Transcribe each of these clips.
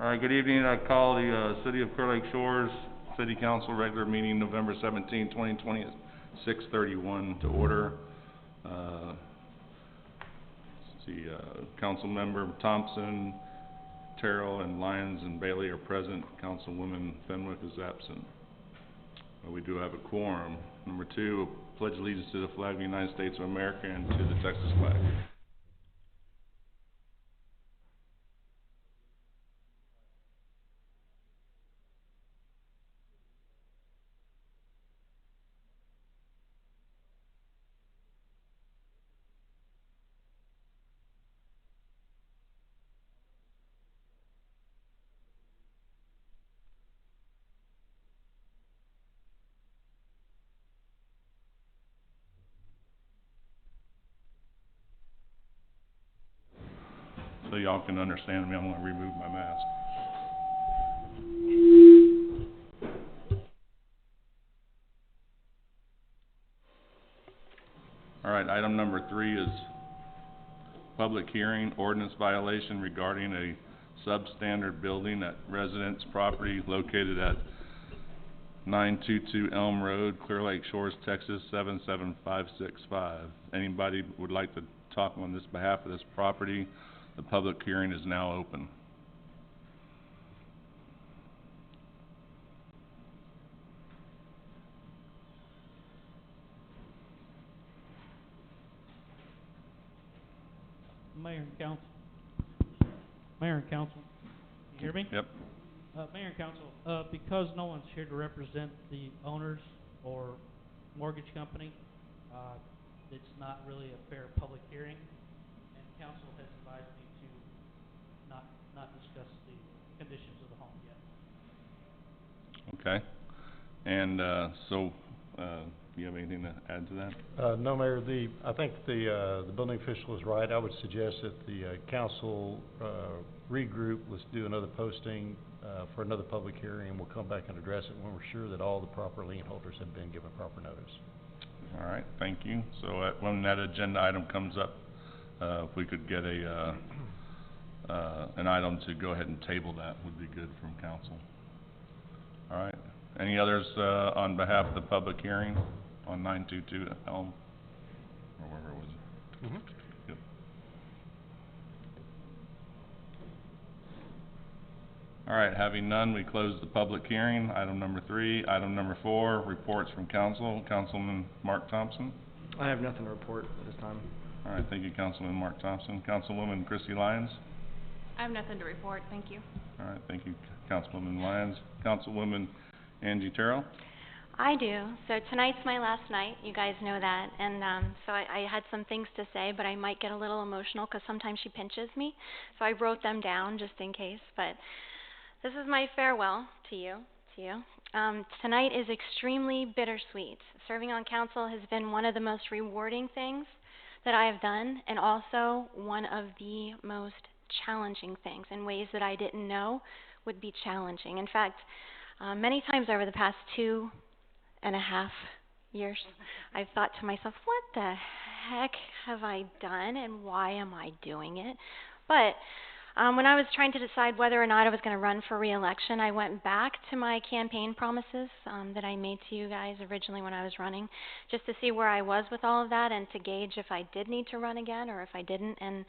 All right, good evening. I call the City of Clear Lake Shores City Council regular meeting November 17, 2020 at 6:31 to order. Council member Thompson, Terrell, and Lyons and Bailey are present. Councilwoman Fenwick is absent. We do have a quorum. Number 2, pledge allegiance to the flag of the United States of America and to the Texas flag. So y'all can understand me, I'm going to remove my mask. All right, item number 3 is public hearing, ordinance violation regarding a substandard building at residence property located at 922 Elm Road, Clear Lake Shores, Texas 77565. Anybody would like to talk on this behalf of this property? The public hearing is now open. Mayor and Council. You hear me? Yep. Mayor and Council, because no one's here to represent the owners or mortgage company, it's not really a fair public hearing, and Council has advised me to not discuss the conditions of the home yet. Okay. And so, do you have anything to add to that? No, Mayor. I think the building official is right. I would suggest that the council regroup. Let's do another posting for another public hearing, and we'll come back and address it when we're sure that all the proper lien holders have been given proper notice. All right, thank you. So when that agenda item comes up, if we could get an item to go ahead and table that would be good from council. All right. Any others on behalf of the public hearing on 922 Elm, or wherever it was? Mm-hmm. Yep. All right, having none, we close the public hearing. Item number 3. Item number 4, reports from council. Councilman Mark Thompson. I have nothing to report at this time. All right, thank you, Councilman Mark Thompson. Councilwoman Christy Lyons. I have nothing to report, thank you. All right, thank you, Councilwoman Lyons. Councilwoman Angie Terrell. I do. So tonight's my last night, you guys know that, and so I had some things to say, but I might get a little emotional because sometimes she pinches me, so I wrote them down just in case, but this is my farewell to you. Tonight is extremely bittersweet. Serving on council has been one of the most rewarding things that I have done, and also one of the most challenging things in ways that I didn't know would be challenging. In fact, many times over the past 2.5 years, I've thought to myself, what the heck have I done and why am I doing it? But when I was trying to decide whether or not I was going to run for re-election, I went back to my campaign promises that I made to you guys originally when I was running, just to see where I was with all of that and to gauge if I did need to run again or if I didn't. And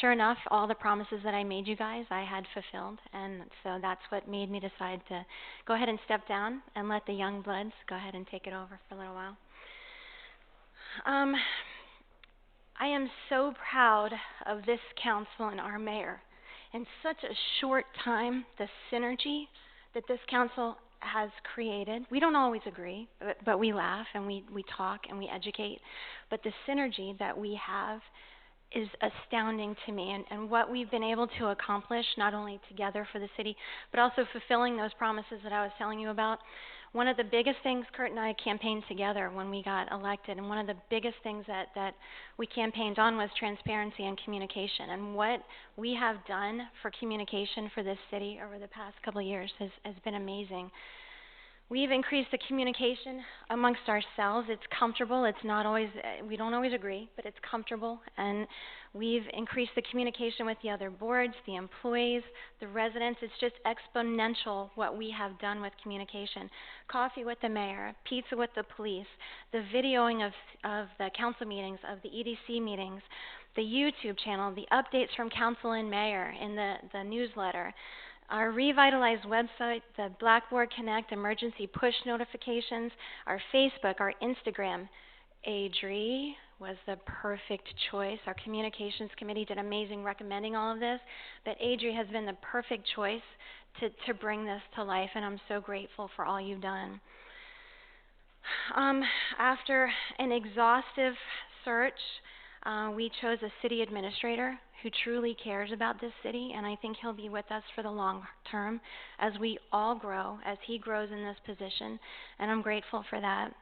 sure enough, all the promises that I made you guys, I had fulfilled. And so that's what made me decide to go ahead and step down and let the young bloods go ahead and take it over for a little while. I am so proud of this council and our mayor. In such a short time, the synergy that this council has created, we don't always agree, but we laugh and we talk and we educate, but the synergy that we have is astounding to me, and what we've been able to accomplish, not only together for the city, but also fulfilling those promises that I was telling you about. One of the biggest things, Kurt and I campaigned together when we got elected, and one of the biggest things that we campaigned on was transparency and communication. And what we have done for communication for this city over the past couple of years has been amazing. We've increased the communication amongst ourselves. It's comfortable. It's not always, we don't always agree, but it's comfortable. And we've increased the communication with the other boards, the employees, the residents. It's just exponential what we have done with communication. Coffee with the mayor, pizza with the police, the videoing of the council meetings, of the EDC meetings, the YouTube channel, the updates from council and mayor in the newsletter. Our revitalized website, the Blackboard Connect emergency push notifications, our Facebook, our Instagram. Adri was the perfect choice. Our communications committee did amazing recommending all of this, but Adri has been the perfect choice to bring this to life, and I'm so grateful for all you've done. After an exhaustive search, we chose a city administrator who truly cares about this city, and I think he'll be with us for the long term as we all grow, as he grows in this position, and I'm grateful for that.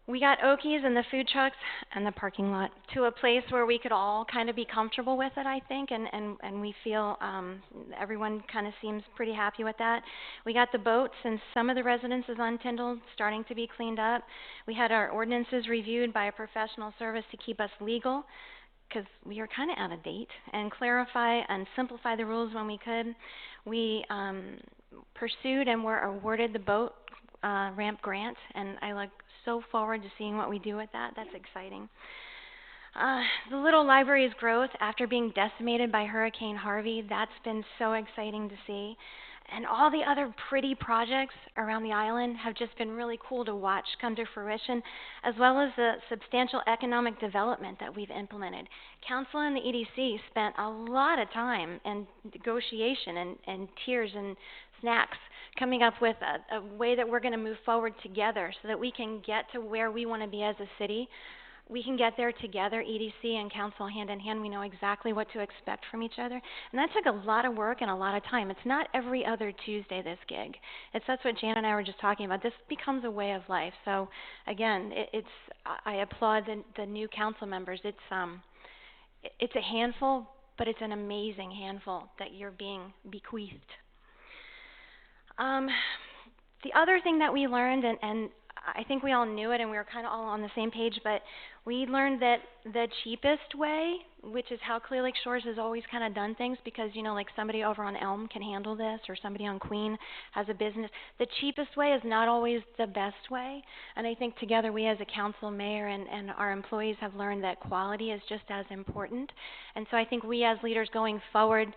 We got Okies and the food trucks and the parking lot to a place where we could all kind of be comfortable with it, I think, and we feel everyone kind of seems pretty happy with that. We got the boats and some of the residences on Tyndall starting to be cleaned up. We had our ordinances reviewed by a professional service to keep us legal, because we are kind of out of date, and clarify and simplify the rules when we could. We pursued and were awarded the boat ramp grant, and I look so forward to seeing what we do with that. That's exciting. The little library's growth after being decimated by Hurricane Harvey, that's been so exciting to see. And all the other pretty projects around the island have just been really cool to watch come to fruition, as well as the substantial economic development that we've implemented. Council and the EDC spent a lot of time and negotiation and tears and snacks coming up with a way that we're going to move forward together so that we can get to where we want to be as a city. We can get there together, EDC and council hand in hand. We know exactly what to expect from each other. And that took a lot of work and a lot of time. It's not every other Tuesday, this gig. That's what Jan and I were just talking about. This becomes a way of life. So again, I applaud the new council members. It's a handful, but it's an amazing handful that you're being bequeathed. The other thing that we learned, and I think we all knew it and we were kind of all on the same page, but we learned that the cheapest way, which is how Clear Lake Shores has always kind of done things, because, you know, like somebody over on Elm can handle this, or somebody on Queen has a business, the cheapest way is not always the best way. And I think together we as a council, mayor, and our employees have learned that quality is just as important. And so I think we as leaders going forward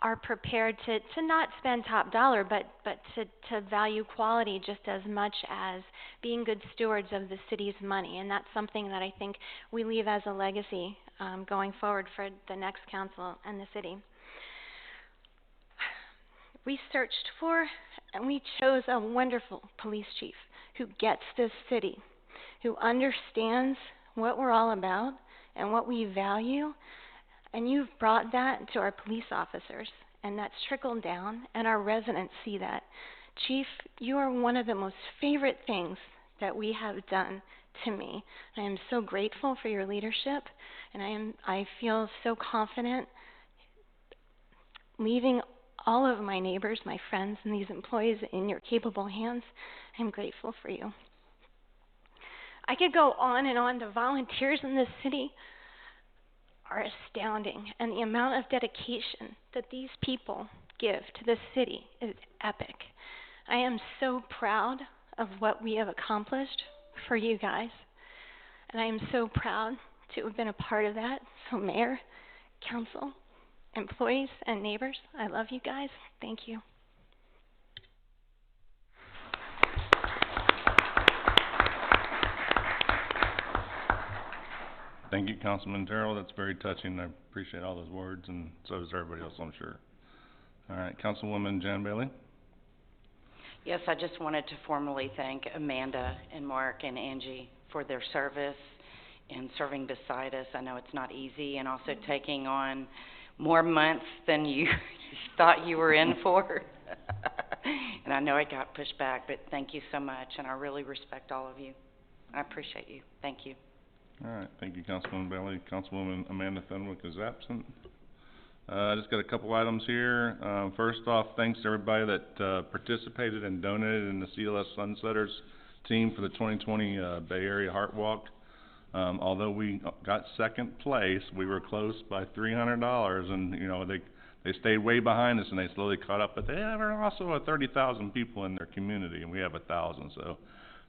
are prepared to not spend top dollar, but to value quality just as much as being good stewards of the city's money. And that's something that I think we leave as a legacy going forward for the next council and the city. We searched for and we chose a wonderful police chief who gets this city, who understands what we're all about and what we value. And you've brought that to our police officers, and that's trickled down, and our residents see that. Chief, you are one of the most favorite things that we have done to me. I am so grateful for your leadership, and I feel so confident leaving all of my neighbors, my friends, and these employees in your capable hands. I'm grateful for you. I could go on and on. The volunteers in this city are astounding, and the amount of dedication that these people give to this city is epic. I am so proud of what we have accomplished for you guys, and I am so proud to have been a part of that. So Mayor, Council, employees, and neighbors, I love you guys. Thank you. Thank you, Councilman Terrell. That's very touching. I appreciate all those words, and so does everybody else, I'm sure. All right, Councilwoman Jan Bailey. Yes, I just wanted to formally thank Amanda and Mark and Angie for their service and serving beside us. I know it's not easy, and also taking on more months than you thought you were in for. And I know it got pushed back, but thank you so much, and I really respect all of you. I appreciate you. Thank you. All right, thank you, Councilwoman Bailey. Councilwoman Amanda Fenwick is absent. I just got a couple items here. First off, thanks to everybody that participated and donated in the CLS Sunsetters team for the 2020 Bay Area Heart Walk. Although we got second place, we were close by $300, and you know they stayed way behind us and they slowly caught up. But they are also 30,000 people in their community, and we have 1,000, so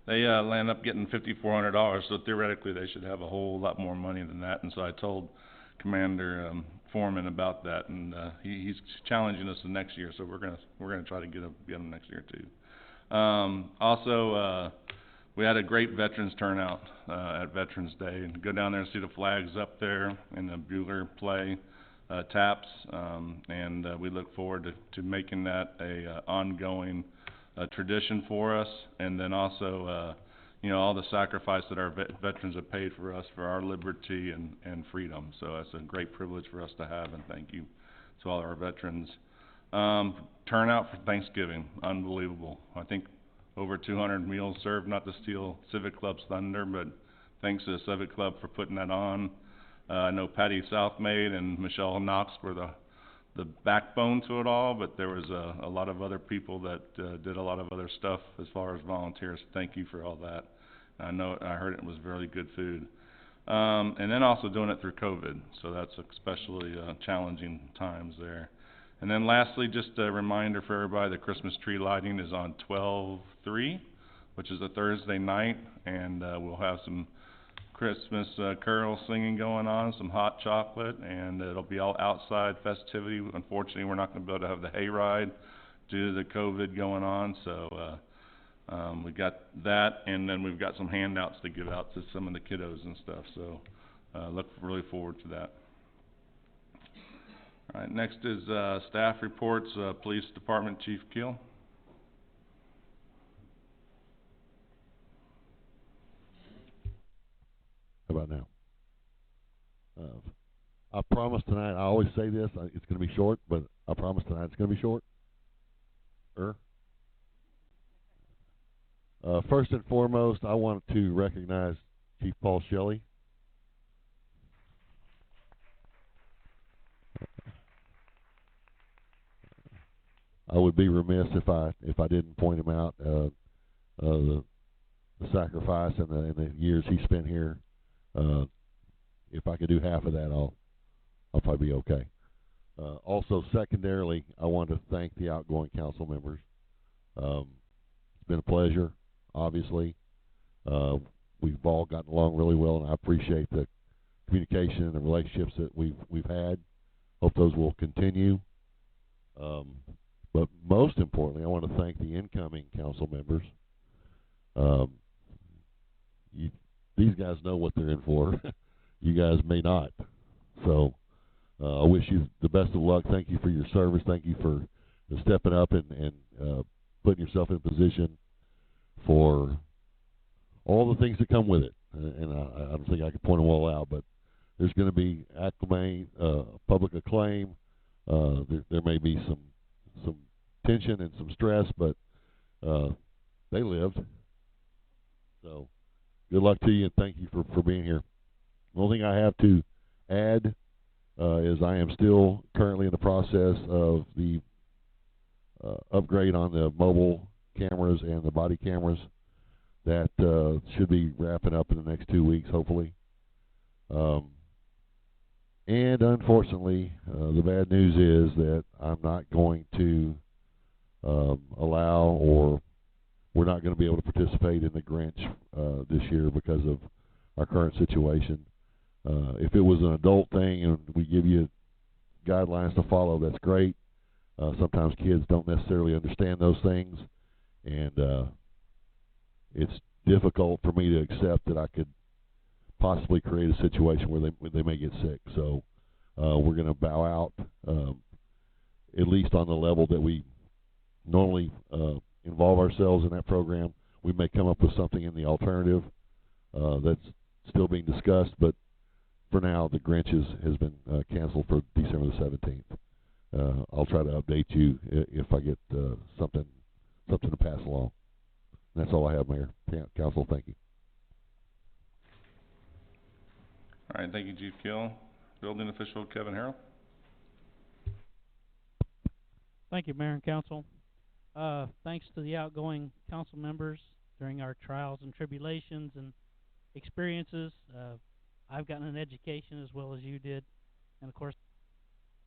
they land up getting $5,400. So theoretically, they should have a whole lot more money than that. And so I told Commander Foreman about that, and he's challenging us the next year. So we're gonna try to get him next year too. Also, we had a great veterans turnout at Veterans Day, and go down there and see the flags up there and the Bueller play taps, and we look forward to making that a ongoing tradition for us. And then also, you know, all the sacrifice that our veterans have paid for us for our liberty and freedom. So it's a great privilege for us to have, and thank you to all our veterans. Turnout for Thanksgiving, unbelievable. I think over 200 meals served, not to steal Civic Club's thunder, but thanks to the Civic Club for putting that on. I know Patty Southmaid and Michelle Knox were the backbone to it all, but there was a lot of other people that did a lot of other stuff as far as volunteers. Thank you for all that. I heard it was really good food. And then also doing it through COVID, so that's especially challenging times there. And then lastly, just a reminder for everybody, the Christmas tree lighting is on 12/3, which is a Thursday night, and we'll have some Christmas carol singing going on, some hot chocolate, and it'll be all outside festivity. Unfortunately, we're not going to be able to have the hayride due to the COVID going on, so we got that, and then we've got some handouts to give out to some of the kiddos and stuff, so look really forward to that. All right, next is staff reports, Police Department Chief Keel. How about now? I promise tonight, I always say this, it's going to be short, but I promise tonight it's going to be short. First and foremost, I want to recognize Chief Paul Shelley. I would be remiss if I didn't point him out. The sacrifice and the years he spent here. If I could do half of that, I'll probably be okay. Also, secondarily, I want to thank the outgoing council members. It's been a pleasure. Obviously, we've all gotten along really well, and I appreciate the communication and the relationships that we've had. Hope those will continue. But most importantly, I want to thank the incoming council members. These guys know what they're in for. You guys may not. So I wish you the best of luck. Thank you for your service. Thank you for stepping up and putting yourself in position for all the things that come with it. And I don't think I can point them all out, but there's going to be public acclaim. There may be some tension and some stress, but they lived. So good luck to you, and thank you for being here. The only thing I have to add is I am still currently in the process of the upgrade on the mobile cameras and the body cameras. That should be wrapping up in the next 2 weeks, hopefully. And unfortunately, the bad news is that I'm not going to allow, or we're not going to be able to participate in the Grinch this year because of our current situation. If it was an adult thing and we give you guidelines to follow, that's great. Sometimes kids don't necessarily understand those things, and it's difficult for me to accept that I could possibly create a situation where they may get sick. So we're going to bow out, at least on the level that we normally involve ourselves in that program. We may come up with something in the alternative that's still being discussed, but for now, the Grinch has been canceled for December the 17th. I'll try to update you if I get something to pass along. And that's all I have, Mayor. Council, thank you. All right, thank you, Chief Gill. Building official Kevin Harrell. Thank you, Mayor and Council. Thanks to the outgoing council members during our trials and tribulations and experiences, I've gotten an education as well as you did, and of course,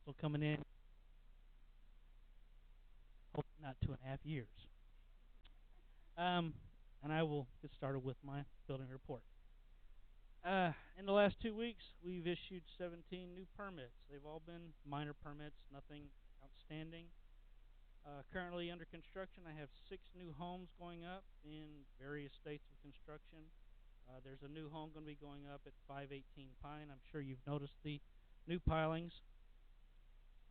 so coming in, hopefully not 2.5 years. And I will get started with my building report. In the last 2 weeks, we've issued 17 new permits. They've all been minor permits, nothing outstanding. Currently under construction, I have 6 new homes going up in various states of construction. There's a new home going to be going up at 518 Pine. I'm sure you've noticed the new pilings.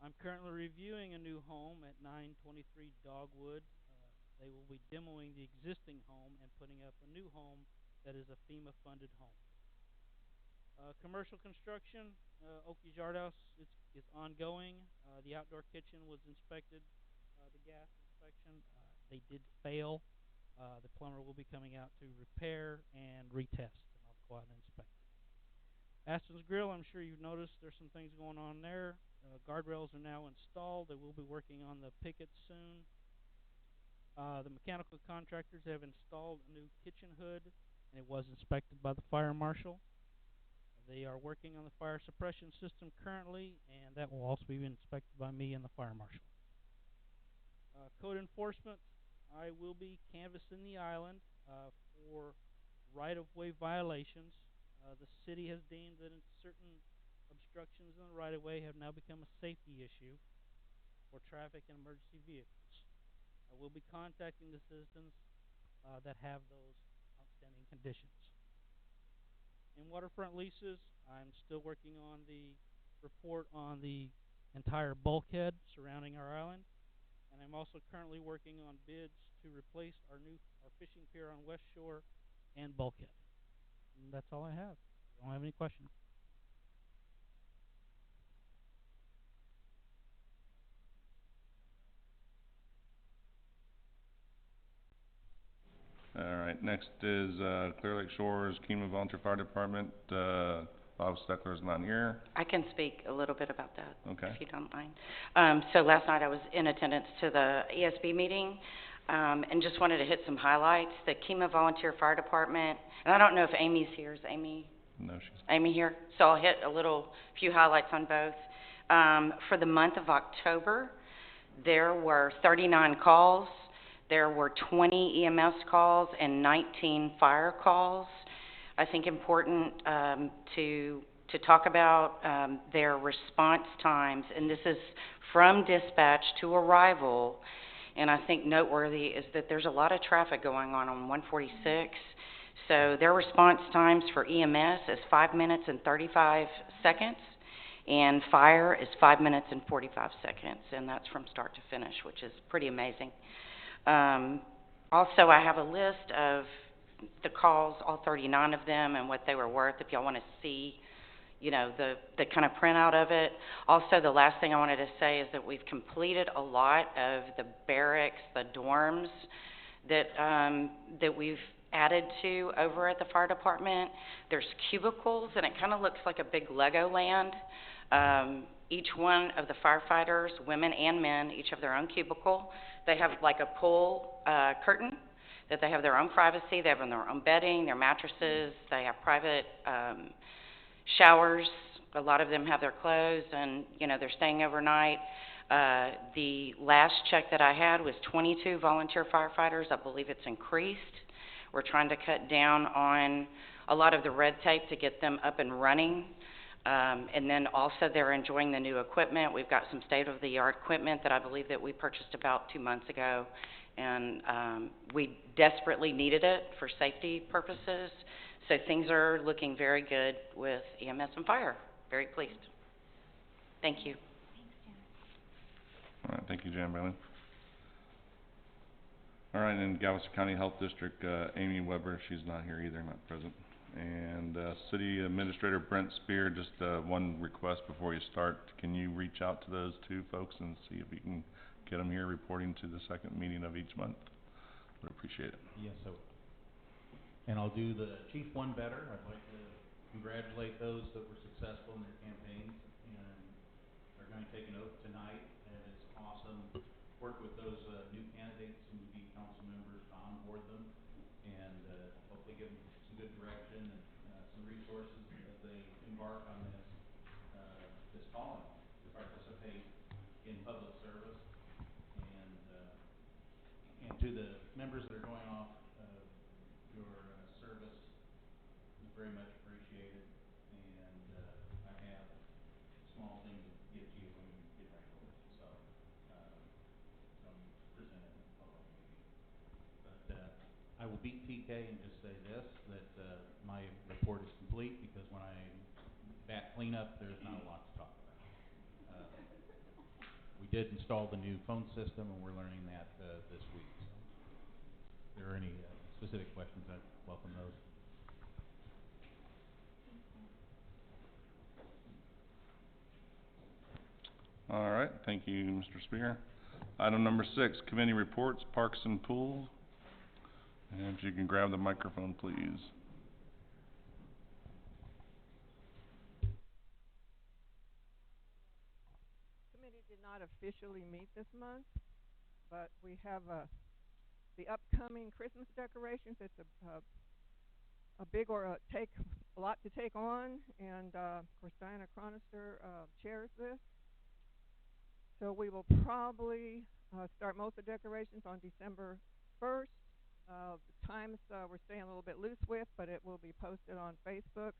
I'm currently reviewing a new home at 923 Dogwood. They will be demoing the existing home and putting up a new home that is a FEMA-funded home. Commercial construction, Oakie's Yard House is ongoing. The outdoor kitchen was inspected, the gas inspection. They did fail. The plumber will be coming out to repair and retest, and I'll go out and inspect it. Aston's Grill, I'm sure you've noticed there's some things going on there. Guardrails are now installed. They will be working on the pickets soon. The mechanical contractors have installed a new kitchen hood, and it was inspected by the fire marshal. They are working on the fire suppression system currently, and that will also be inspected by me and the fire marshal. Code enforcement, I will be canvassing the island for right-of-way violations. The city has deemed that certain obstructions in the right-of-way have now become a safety issue for traffic and emergency vehicles. I will be contacting the citizens that have those outstanding conditions. In waterfront leases, I'm still working on the report on the entire bulkhead surrounding our island, and I'm also currently working on bids to replace our fishing pier on West Shore and bulkhead. And that's all I have. I don't have any questions. All right, next is Clear Lake Shores, Kima Volunteer Fire Department. Bob Steckler is not here. I can speak a little bit about that, Okay. if you don't mind. So last night I was in attendance to the ESB meeting, and just wanted to hit some highlights. The Kima Volunteer Fire Department, and I don't know if Amy's here. Is Amy? No, she's Amy here? So I'll hit a few highlights on both. For the month of October, there were 39 calls. There were 20 EMS calls and 19 fire calls. I think important to talk about their response times, and this is from dispatch to arrival. And I think noteworthy is that there's a lot of traffic going on 146. So their response times for EMS is 5 minutes and 35 seconds, and fire is 5 minutes and 45 seconds, and that's from start to finish, which is pretty amazing. Also, I have a list of the calls, all 39 of them, and what they were worth, if y'all want to see, you know, the kind of printout of it. Also, the last thing I wanted to say is that we've completed a lot of the barracks, the dorms that we've added to over at the fire department. There's cubicles, and it kind of looks like a big Lego land. Each one of the firefighters, women and men, each have their own cubicle. They have like a pull curtain that they have their own privacy. They have their own bedding, their mattresses. They have private showers. A lot of them have their clothes, and you know, they're staying overnight. The last check that I had was 22 volunteer firefighters. I believe it's increased. We're trying to cut down on a lot of the red tape to get them up and running. And then also they're enjoying the new equipment. We've got some state-of-the-art equipment that I believe that we purchased about 2 months ago, and we desperately needed it for safety purposes. So things are looking very good with EMS and fire. Very pleased. Thank you. All right, thank you, Jan Bailey. All right, in Galveston County Health District, Amy Weber, she's not here either, not present. And City Administrator Brent Spear, just one request before you start. Can you reach out to those two folks and see if you can get them here reporting to the second meeting of each month? Would appreciate it. Yes, I will. And I'll do the chief one better. I'd like to congratulate those that were successful in their campaigns and are going to take an oath tonight. And it's awesome work with those, new candidates who would be council members to onboard them and, hopefully give them some good direction and, some resources as they embark on this, this calling to participate in public service. And to the members that are going off, your, service is very much appreciated. And, I have a small thing to get you when we get back over. So, from presented in the public meeting. But, I will beat TK and just say this, that, my report is complete because when I bat cleanup, there's not a lot to talk about. We did install the new phone system and we're learning that, this week. So, if there are any, specific questions, I'd welcome those. All right, thank you, Mr. Spear. Item number 6, committee reports, Parks and Pool. And if you can grab the microphone, please. Committee did not officially meet this month, but we have the upcoming Christmas decorations. It's a big a lot to take on, and of course Diana Chronister chairs this. So we will probably start most of the decorations on December 1st. The times we're staying a little bit loose with, but it will be posted on Facebook.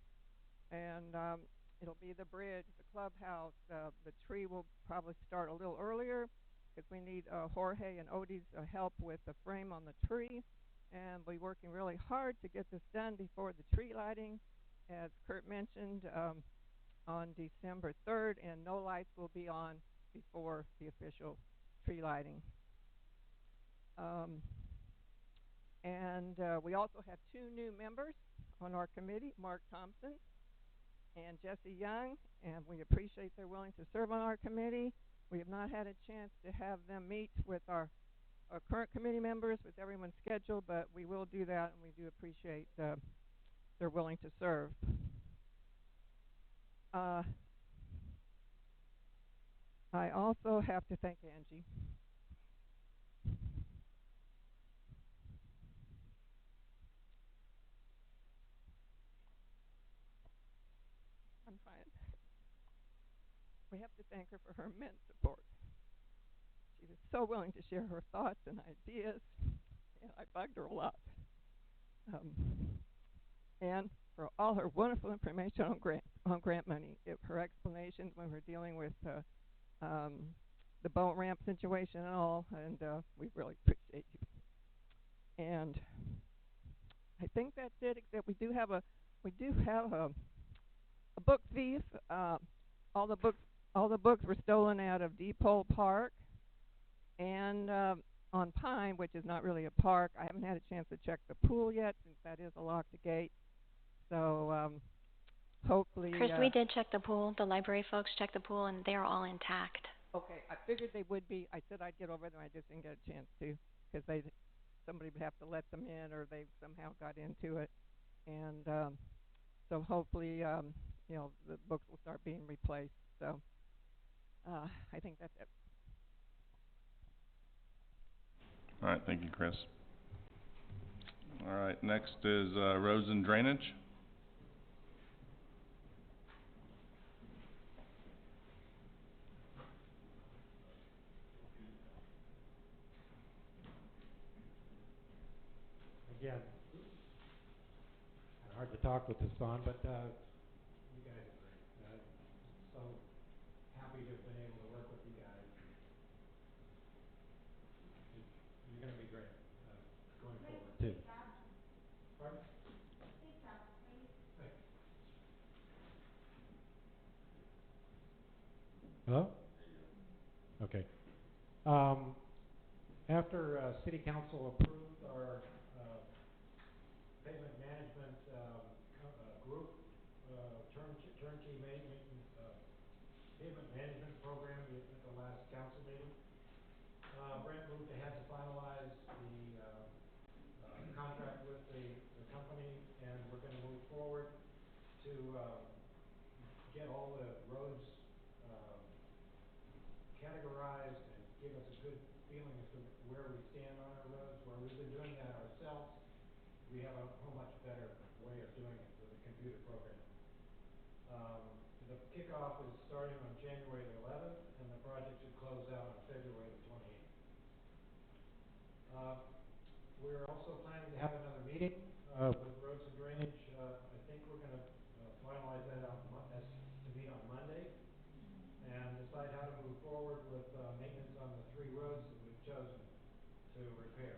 And it'll be the bridge, the clubhouse. The tree will probably start a little earlier because we need Jorge and Odie's help with the frame on the tree. And we're working really hard to get this done before the tree lighting, as Kurt mentioned, on December 3rd. And no lights will be on before the official tree lighting. And we also have 2 new members on our committee, Mark Thompson and Jesse Young, and we appreciate they're willing to serve on our committee. We have not had a chance to have them meet with our current committee members with everyone's schedule, but we will do that, and we do appreciate they're willing to serve. I also have to thank Angie. I'm fine. We have to thank her for her immense support. She was so willing to share her thoughts and ideas, and I bugged her a lot. And for all her wonderful information on grant money, her explanations when we're dealing with the boat ramp situation and all, and we really appreciate you. And I think that's it. Except we do have a book thief. All the books were stolen out of Depot Park and on Pine, which is not really a park. I haven't had a chance to check the pool yet since that is a locked gate. So hopefully. Chris, we did check the pool. The library folks checked the pool, and they are all intact. Okay, I figured they would be. I said I'd get over them. I just didn't get a chance to because somebody would have to let them in, or they somehow got into it. And so hopefully, the books will start being replaced. So I think that's it. All right, thank you, Chris. All right, next is roads and drainage. Again, kind of hard to talk with this on, but you guys are great. So happy to have been able to work with you guys. You're going to be great going forward too. Pardon? Thanks. Hello? Okay. After City Council approved our payment management group turnkey maintenance payment management program at the last council meeting, Brent moved ahead to finalize the contract with the company, and we're going to move forward to get all the roads categorized and give us a good feeling as to where we stand on our roads. Where we've been doing that ourselves, we have a whole much better way of doing it with a computer program. The kickoff is starting on January the 11th, and the project should close out on February the 28th. We're also planning to have another meeting with roads and drainage. I think we're going to finalize that on to meet on Monday and decide how to move forward with maintenance on the 3 roads that we've chosen to repair.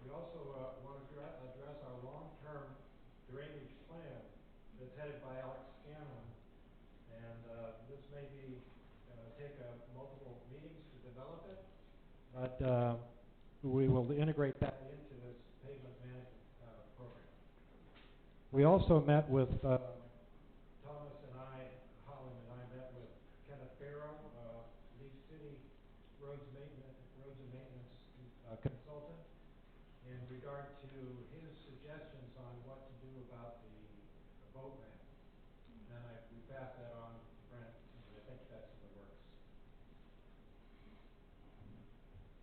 We also want to address our long-term drainage plan that's headed by Alex Scanlon, and this may be take multiple meetings to develop it, but we will integrate that into this pavement management program. We also met with Thomas and Holland and I met with Kenneth Barrow, Leaf City roads and maintenance consultant, in regard to his suggestions on what to do about the boat ramp. And then we passed that on to Brent, and I think that's in the works.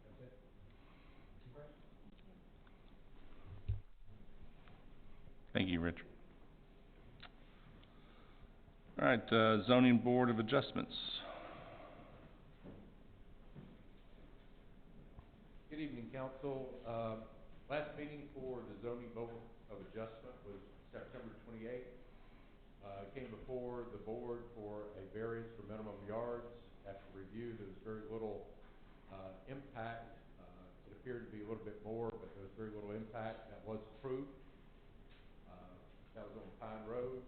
That's it. Any questions? Thank you, Richard. All right, Zoning Board of Adjustments. Good evening, Council. Last meeting for the Zoning Board of Adjustment was September 28th. Came before the board for a variance for minimum yards. After review, there was very little impact. It appeared to be a little bit more, but there was very little impact. That was approved. That was on Pine Road.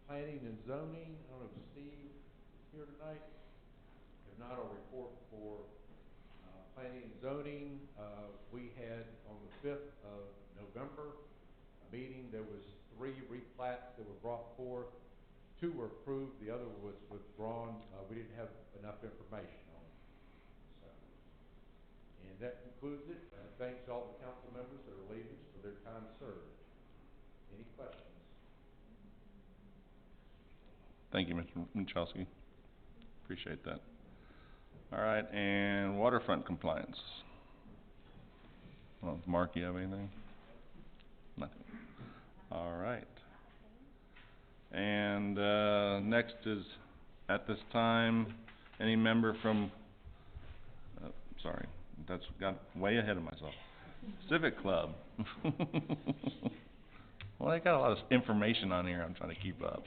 Planning and zoning, I don't know if Steve is here tonight. If not, I'll report for planning and zoning. We had on the 5th of November a meeting. There was 3 replats that were brought forth. 2 were approved, the other was withdrawn. We didn't have enough information on it. So, and that concludes it. Thanks to all the council members that are leaders for their time served. Any questions? Thank you, Mr. Michalski. Appreciate that. All right, and waterfront compliance. Well, Mark, you have anything? Nothing. All right. And next is, at this time, any member from, sorry, that's got way ahead of myself. Civic Club. Well, I got a lot of information on here. I'm trying to keep up.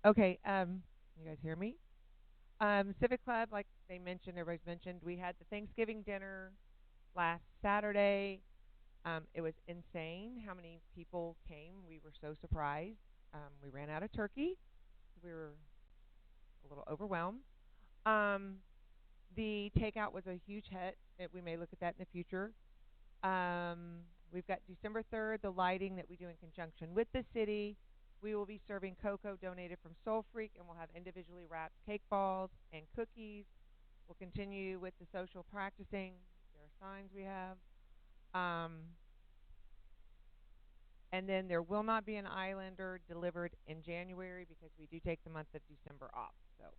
Okay, you guys hear me? Civic Club, like they mentioned, everybody's mentioned, we had the Thanksgiving dinner last Saturday. It was insane how many people came. We were so surprised. We ran out of turkey. We were a little overwhelmed. The takeout was a huge hit. We may look at that in the future. We've got December 3rd, the lighting that we do in conjunction with the city. We will be serving cocoa donated from Soul Freak, and we'll have individually wrapped cake balls and cookies. We'll continue with the social practicing. There are signs we have. And then there will not be an Islander delivered in January because we do take the month of December off. So, is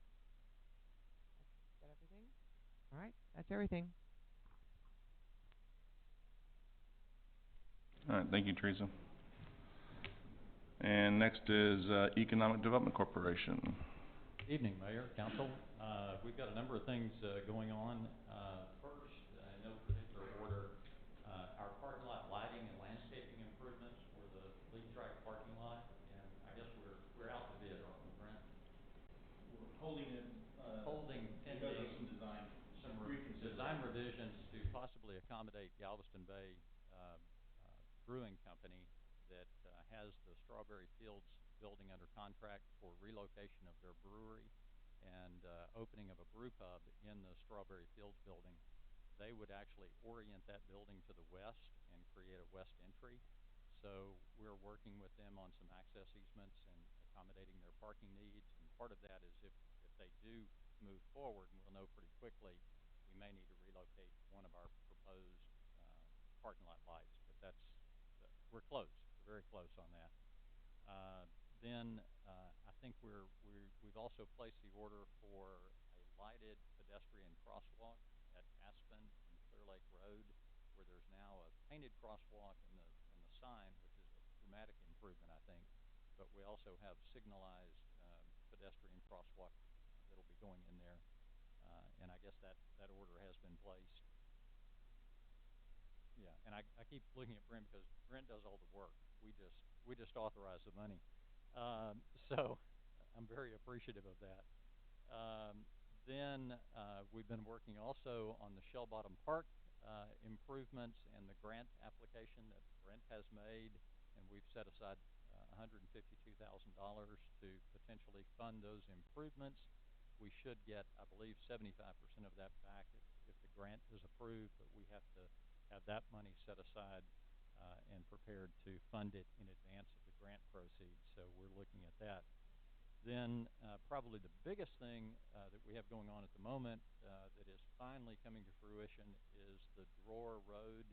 that everything? All right, that's everything. All right, thank you, Teresa. And next is Economic Development Corporation. Evening, Mayor, Council. We've got a number of things going on. First, in no particular order, our parking lot lighting and landscaping improvements for the Lee Track parking lot, and I guess we're out to bid, aren't we, Brent? We're holding it, pending because of some design revisions to possibly accommodate Galveston Bay Brewing Company that has the Strawberry Fields building under contract for relocation of their brewery and opening of a brew pub in the Strawberry Fields building. They would actually orient that building to the west and create a west entry. So we're working with them on some access easements and accommodating their parking needs. And part of that is if they do move forward, and we'll know pretty quickly, we may need to relocate one of our proposed parking lot lights. But we're close. We're very close on that. Then I think we've also placed the order for a lighted pedestrian crosswalk at Aspen and Clear Lake Road, where there's now a painted crosswalk and the sign, which is a dramatic improvement, I think. But we also have signalized pedestrian crosswalk that'll be going in there, and I guess that order has been placed. Yeah, and I keep looking at Brent because Brent does all the work. We just authorize the money. So I'm very appreciative of that. Then we've been working also on the Shell Bottom Park improvements and the grant application that Brent has made, and we've set aside $152,000 to potentially fund those improvements. We should get, I believe, 75% of that back if the grant is approved, but we have to have that money set aside and prepared to fund it in advance of the grant proceeds. So we're looking at that. Then probably the biggest thing that we have going on at the moment that is finally coming to fruition is the Drawer Road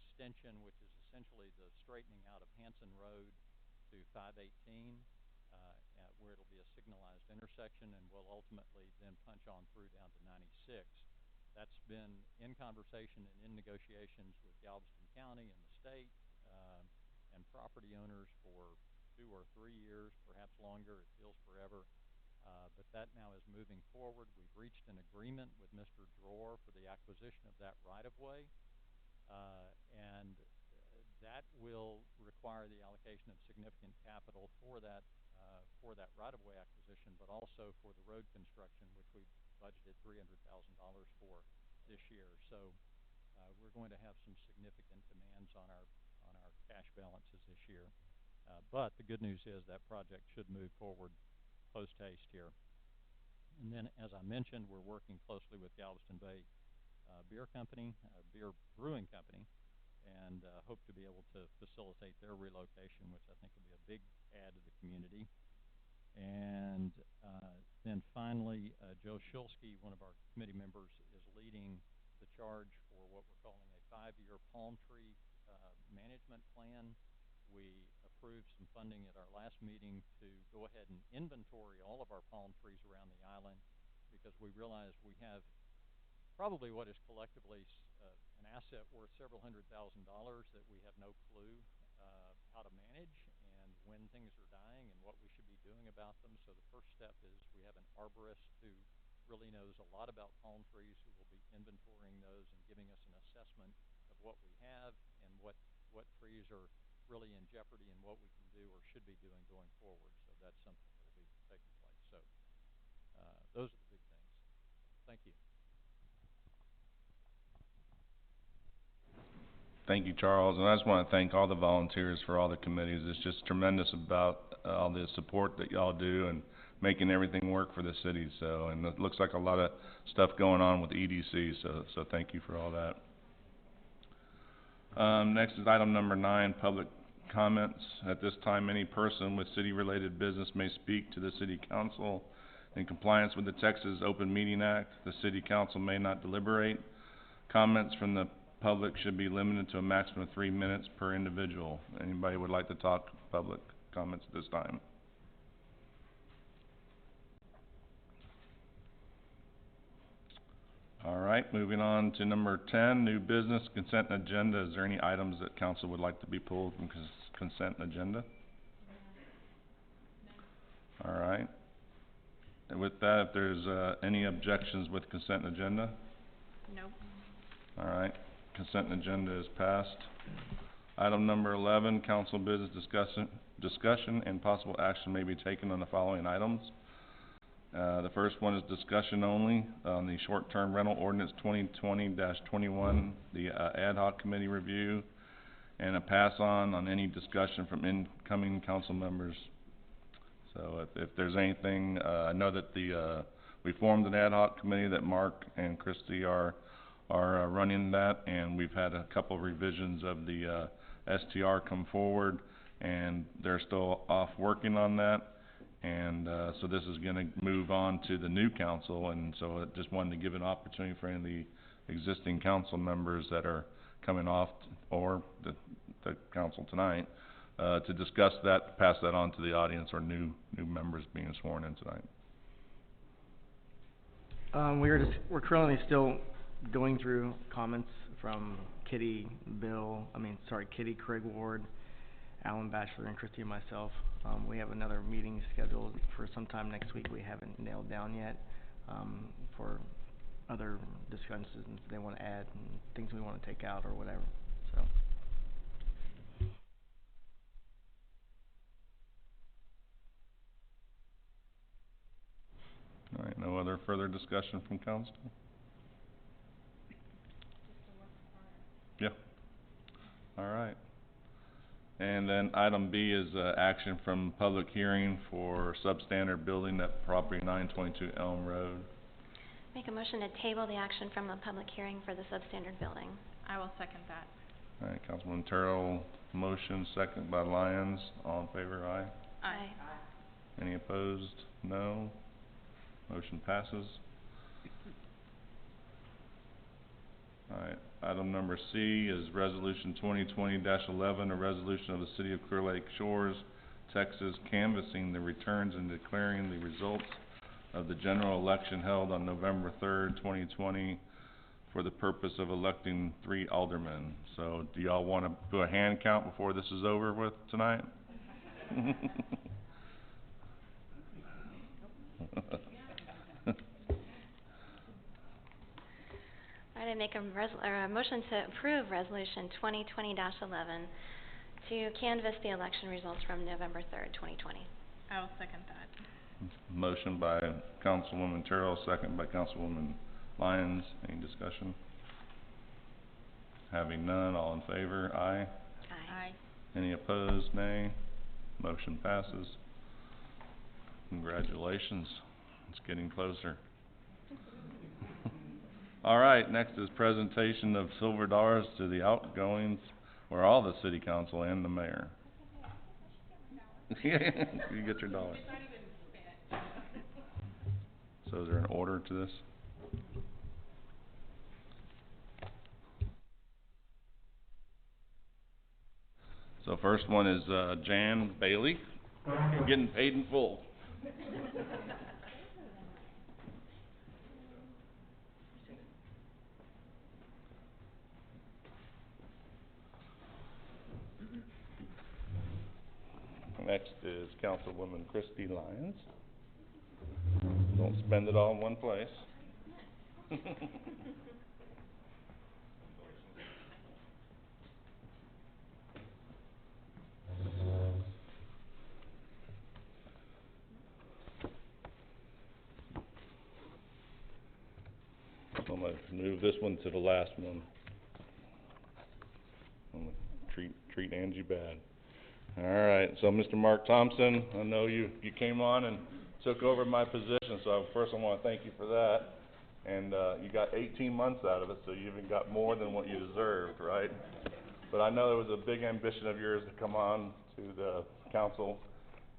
extension, which is essentially the straightening out of Hanson Road to 518, where it'll be a signalized intersection, and we'll ultimately then punch on through down to 96. That's been in conversation and in negotiations with Galveston County and the state and property owners for 2 or 3 years, perhaps longer. It feels forever. But that now is moving forward. We've reached an agreement with Mr. Drawer for the acquisition of that right-of-way, and that will require the allocation of significant capital for that right-of-way acquisition, but also for the road construction, which we've budgeted $300,000 for this year. So we're going to have some significant demands on our cash balances this year. But the good news is that project should move forward post-haste here. And then, as I mentioned, we're working closely with Galveston Bay Beer Brewing Company, and hope to be able to facilitate their relocation, which I think will be a big add to the community. And then finally, Joe Shulsky, one of our committee members, is leading the charge for what we're calling a 5-year palm tree management plan. We approved some funding at our last meeting to go ahead and inventory all of our palm trees around the island, because we realize we have probably what is collectively an asset worth several $100,000 that we have no clue how to manage and when things are dying and what we should be doing about them. So the first step is we have an arborist who really knows a lot about palm trees, who will be inventorying those and giving us an assessment of what we have and what trees are really in jeopardy and what we can do or should be doing going forward. So that's something that will be taking place. So those are the big things. Thank you. Thank you, Charles. And I just want to thank all the volunteers for all the committees. It's just tremendous about all the support that y'all do and making everything work for the city. So, and it looks like a lot of stuff going on with EDC. So thank you for all that. Next is item number 9, public comments. At this time, any person with city-related business may speak to the City Council. In compliance with the Texas Open Meeting Act, the City Council may not deliberate. Comments from the public should be limited to a maximum of 3 minutes per individual. Anybody would like to talk public comments at this time? All right, moving on to number 10, new business consent agenda. Is there any items that council would like to be pulled from consent agenda? All right. And with that, if there's any objections with consent agenda? No. All right. Consent agenda is passed. Item number 11, council business discussion and possible action may be taken on the following items. The first one is discussion only on the short-term rental ordinance 2020-21, the ad hoc committee review, and a pass on any discussion from incoming council members. So if there's anything, I know that we formed an ad hoc committee that Mark and Christy are running that, and we've had a couple of revisions of the STR come forward, and they're still off working on that. And so this is going to move on to the new council, and so I just wanted to give an opportunity for any of the existing council members that are coming off or the council tonight to discuss that, pass that on to the audience or new members being sworn in tonight. We're currently still going through comments from Kitty, Craig Ward, Alan Batchelor, and Christy and myself. We have another meeting scheduled for sometime next week we haven't nailed down yet, for other discussions they want to add and things we want to take out or whatever, so. All right, no other further discussion from council? Yeah. All right. And then item B is action from public hearing for substandard building at property 922 Elm Road. Make a motion to table the action from the public hearing for the substandard building. I will second that. All right, Councilwoman Terrell, motion, second by Lyons. All in favor, aye. Aye. Any opposed? No. Motion passes. All right, item number C is resolution 2020-11, a resolution of the City of Clear Lake Shores, Texas, canvassing the returns and declaring the results of the general election held on November 3rd, 2020 for the purpose of electing 3 aldermen. So do y'all want to do a hand count before this is over with tonight? All right, I make a motion to approve resolution 2020-11 to canvass the election results from November 3rd, 2020. I will second that. Motion by Councilwoman Terrell, second by Councilwoman Lyons. Any discussion? Having none, all in favor, aye. Aye. Any opposed, nay. Motion passes. Congratulations. It's getting closer. All right, next is presentation of silver dollars to the outgoings, or all the city council and the mayor. You get your dollar. So is there an order to this? So first one is Jan Bailey, getting paid in full. Next is Councilwoman Christy Lyons. Don't spend it all in one place. I'm going to move this one to the last one. I'm going to treat Angie bad. All right, so Mr. Mark Thompson, I know you came on and took over my position, so first I want to thank you for that. And you got 18 months out of it, so you even got more than what you deserved, right? But I know it was a big ambition of yours to come on to the council,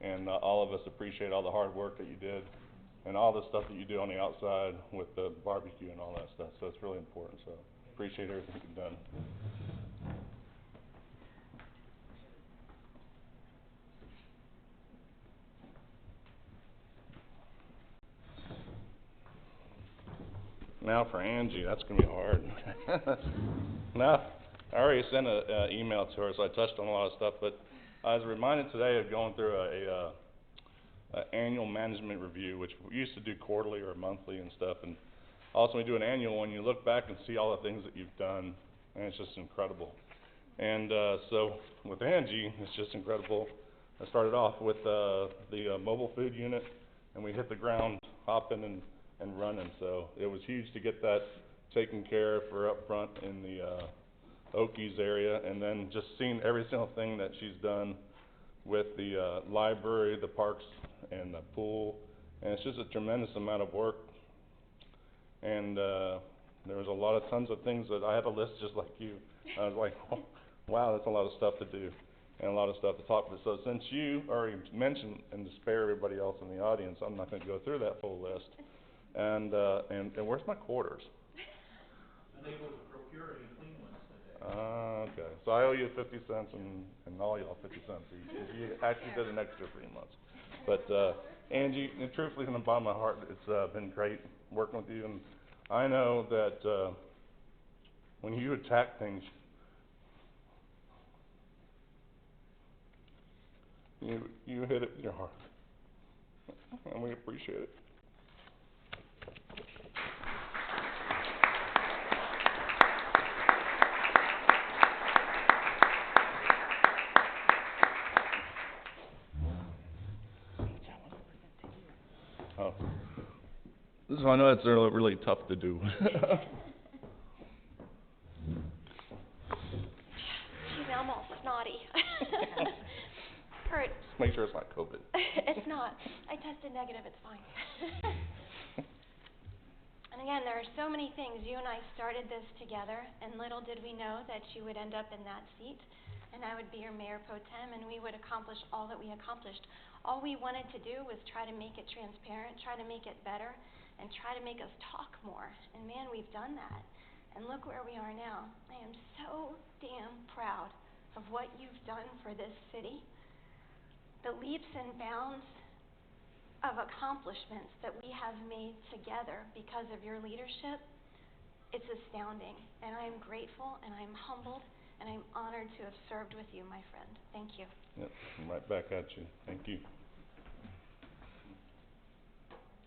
and all of us appreciate all the hard work that you did and all the stuff that you do on the outside with the barbecue and all that stuff, so it's really important, so appreciate everything you've done. Now for Angie, that's going to be hard. Now, I already sent an email to her, so I touched on a lot of stuff, but I was reminded today of going through a annual management review, which we used to do quarterly or monthly and stuff, and also we do an annual one. You look back and see all the things that you've done, and it's just incredible. And so with Angie, it's just incredible. I started off with the mobile food unit, and we hit the ground hopping and running, so it was huge to get that taken care of for up front in the Okies area, and then just seeing every single thing that she's done with the library, the parks, and the pool, and it's just a tremendous amount of work. And there was a lot of tons of things that I had a list just like you. I was like, oh, wow, that's a lot of stuff to do and a lot of stuff to talk about. So since you already mentioned, and to spare everybody else in the audience, I'm not going to go through that full list. And where's my quarters? Unable to procure any clean ones Okay, so I owe you 50 cents and all y'all 50 cents. You actually did an extra 3 months. But, Angie, and truthfully from the bottom of my heart, it's, been great working with you, and I know that, when you attack things, you hit it in your heart, and we appreciate it. Oh. So I know that's really tough to do. She's almost snotty. Hurt. Just make sure it's not COVID. It's not. I tested negative, it's fine. And again, there are so many things. You and I started this together, and little did we know that you would end up in that seat, and I would be your mayor pro tem, and we would accomplish all that we accomplished. All we wanted to do was try to make it transparent, try to make it better, and try to make us talk more. And man, we've done that. And look where we are now. I am so damn proud of what you've done for this city. The leaps and bounds of accomplishments that we have made together because of your leadership, it's astounding. And I am grateful, and I am humbled, and I'm honored to have served with you, my friend. Thank you. Yep, I'm right back at you. Thank you.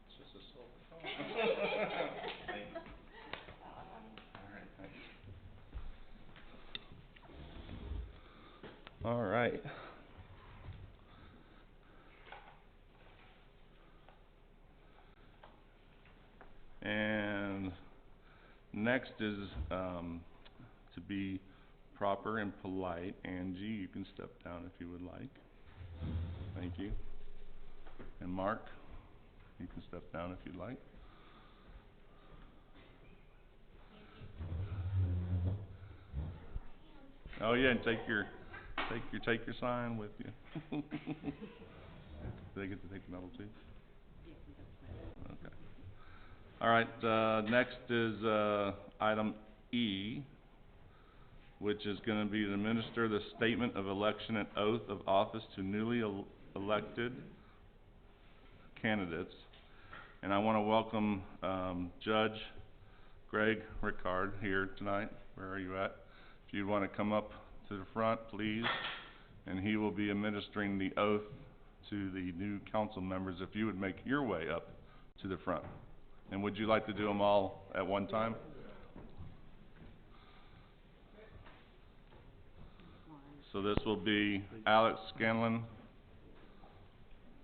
It's just a silver phone. Thank you. All right, thanks. All right. And next is to be proper and polite. Angie, you can step down if you would like. Thank you. And Mark, you can step down if you'd like. Oh yeah, and take your sign with you. Do they get to take the medal too? Okay. All right, next is item E, which is going to be to administer the statement of election and oath of office to newly elected candidates. And I want to welcome Judge Greg Rickard here tonight. Where are you at? If you want to come up to the front, please. And he will be administering the oath to the new council members if you would make your way up to the front. And would you like to do them all at one time? So this will be Alex Scanlon,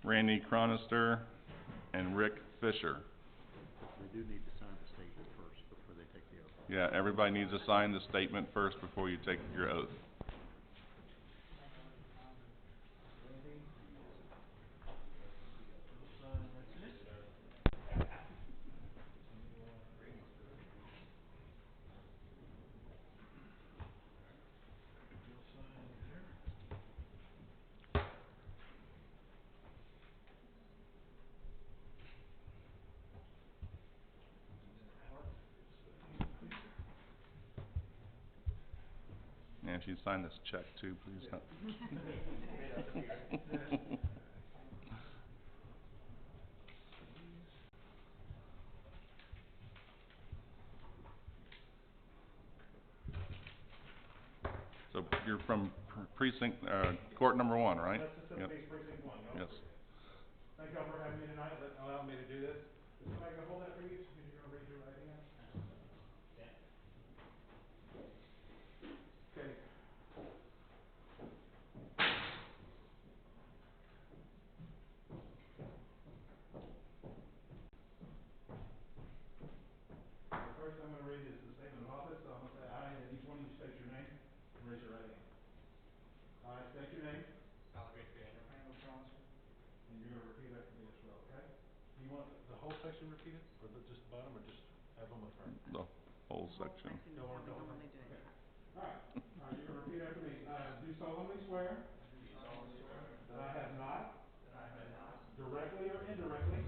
Randy Cronister, and Rick Fisher. They do need to sign the statement first before they take the oath. Yeah, everybody needs to sign the statement first before you take your oath. And if you sign this check too, please. So you're from precinct, court number 1, right? Yep. Precinct 1, Yes. Thank y'all for having me tonight, allowing me to do this. Is somebody gonna hold that for you, because you're gonna raise your right hand? Okay. The first I'm gonna read is the statement of office, so I'm gonna say aye, and each one of you state your name, and raise your right hand. I state your name. And you're gonna repeat after me as well, okay? Do you want the whole section repeated, or just the bottom, or just have them affirm? The whole section. Don't want to okay. Alright, you're gonna repeat after me. Do solemnly swear. That I have not. Directly or indirectly.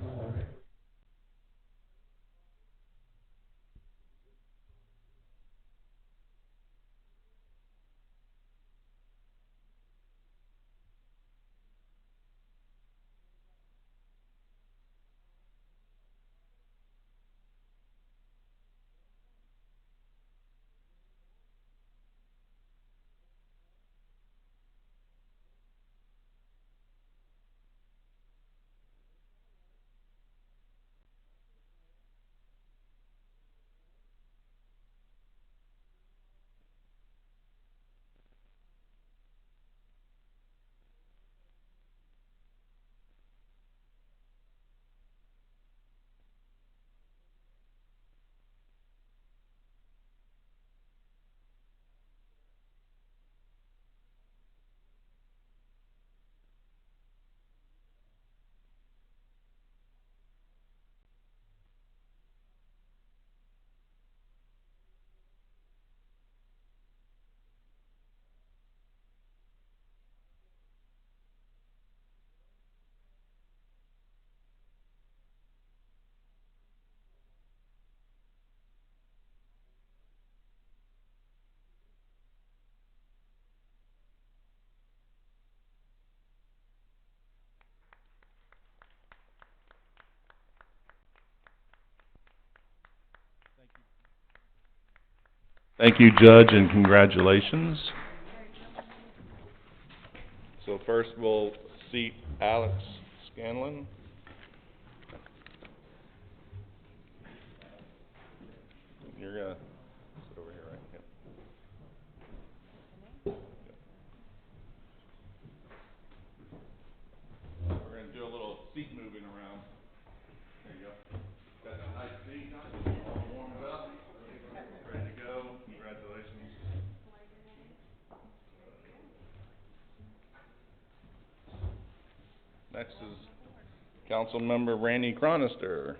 Thank you, Judge, and congratulations. So first we'll seat Alex Scanlon. You're gonna sit over here, right? Yep. We're gonna do a little seat moving around. There you go. Got that nice seat, all warmed up, ready to go. Congratulations. Next is Councilmember Randy Cronister.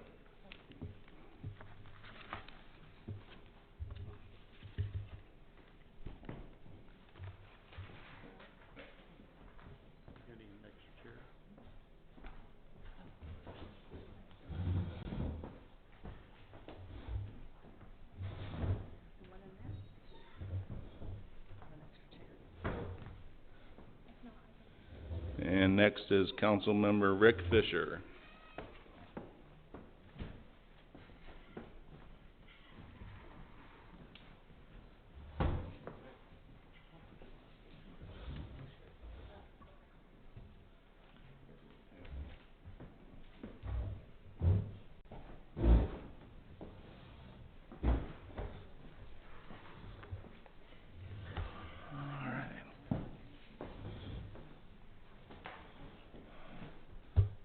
And next is Councilmember Rick Fisher.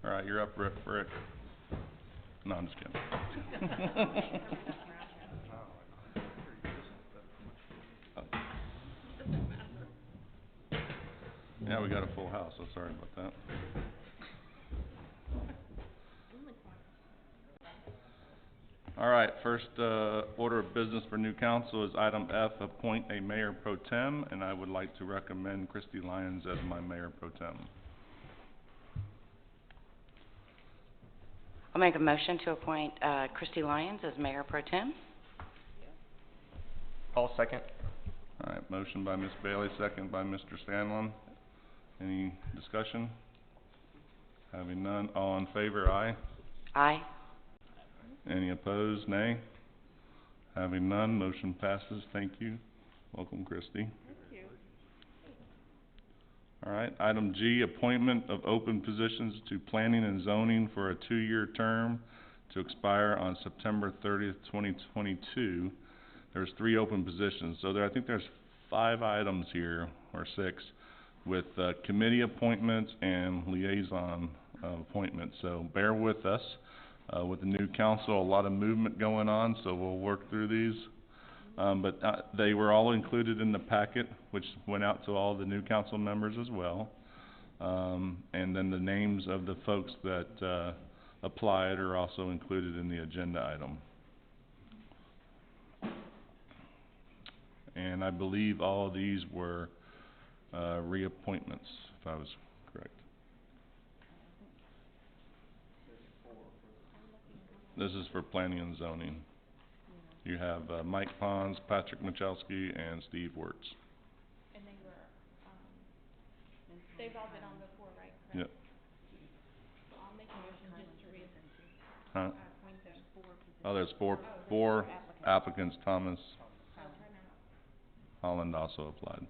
All right, you're up, Rick. No, I'm just kidding. Yeah, we got a full house, so sorry about that. All right, first order of business for new council is item F, appoint a mayor pro tem, and I would like to recommend Christy Lyons as my mayor pro tem. I'll make a motion to appoint Christy Lyons as Mayor Pro Tem. I'll second. All right, motion by Ms. Bailey, second by Mr. Scanlon. Any discussion? Having none, all in favor, aye. Aye. Any opposed, nay? Having none, motion passes. Thank you. Welcome, Christy. Thank you. All right, item G, appointment of open positions to planning and zoning for a 2-year term to expire on September 30th, 2022. There's 3 open positions, so I think there's 5 items here, or 6, with committee appointments and liaison appointments. So bear with us. With the new council, a lot of movement going on, so we'll work through these. But they were all included in the packet, which went out to all the new council members as well. And then the names of the folks that applied are also included in the agenda item. And I believe all of these were reappointments, if I was correct. This is for planning and zoning. You have Mike Pons, Patrick Michalski, and Steve Wirtz. And they were, they've all been on before, right? Yep. I'll make a motion just to Huh? appoint them. Oh, there's four applicants. Thomas Holland also applied.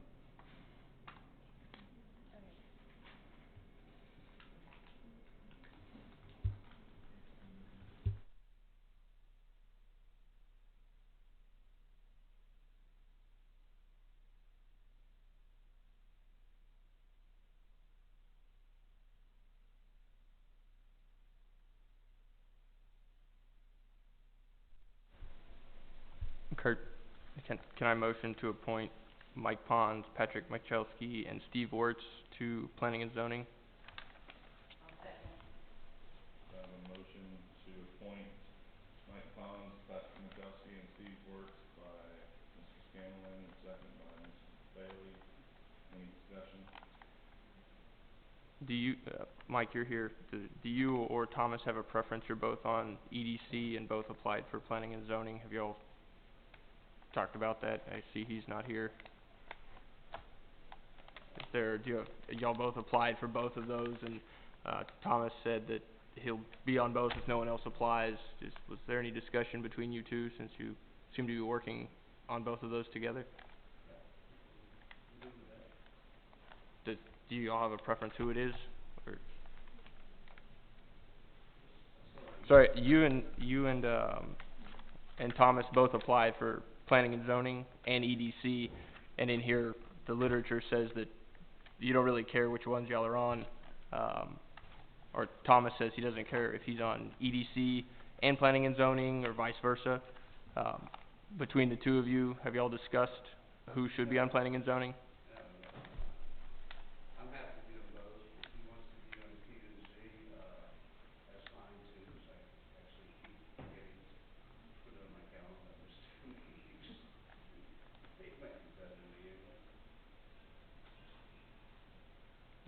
Kurt, can I motion to appoint Mike Pons, Patrick Michalski, and Steve Wirtz to planning and zoning? I have a motion to appoint Mike Pons, Patrick Michalski, and Steve Wirtz by Mr. Scanlon, and second by Mrs. Bailey. Any discussion? Do you, Mike, you're here, do you or Thomas have a preference? You're both on EDC and both applied for planning and zoning. Have y'all talked about that? I see he's not here. Is there, y'all both applied for both of those, and Thomas said that he'll be on both if no one else applies. Was there any discussion between you two, since you seem to be working on both of those together? Do you all have a preference who it is? Or sorry, you and Thomas both applied for planning and zoning and EDC, and in here the literature says that you don't really care which ones y'all are on. Or Thomas says he doesn't care if he's on EDC and planning and zoning or vice versa. Between the two of you, have y'all discussed who should be on planning and zoning?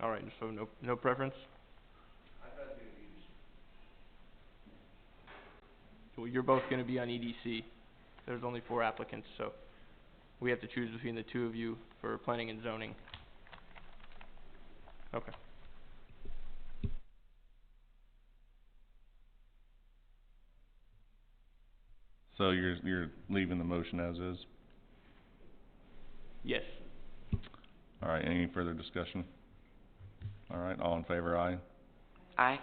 Alright, so no preference? Well, you're both going to be on EDC. There's only 4 applicants, so we have to choose between the two of you for planning and zoning. Okay. So you're leaving the motion as is? Yes. All right, any further discussion? All right, all in favor, aye. Aye.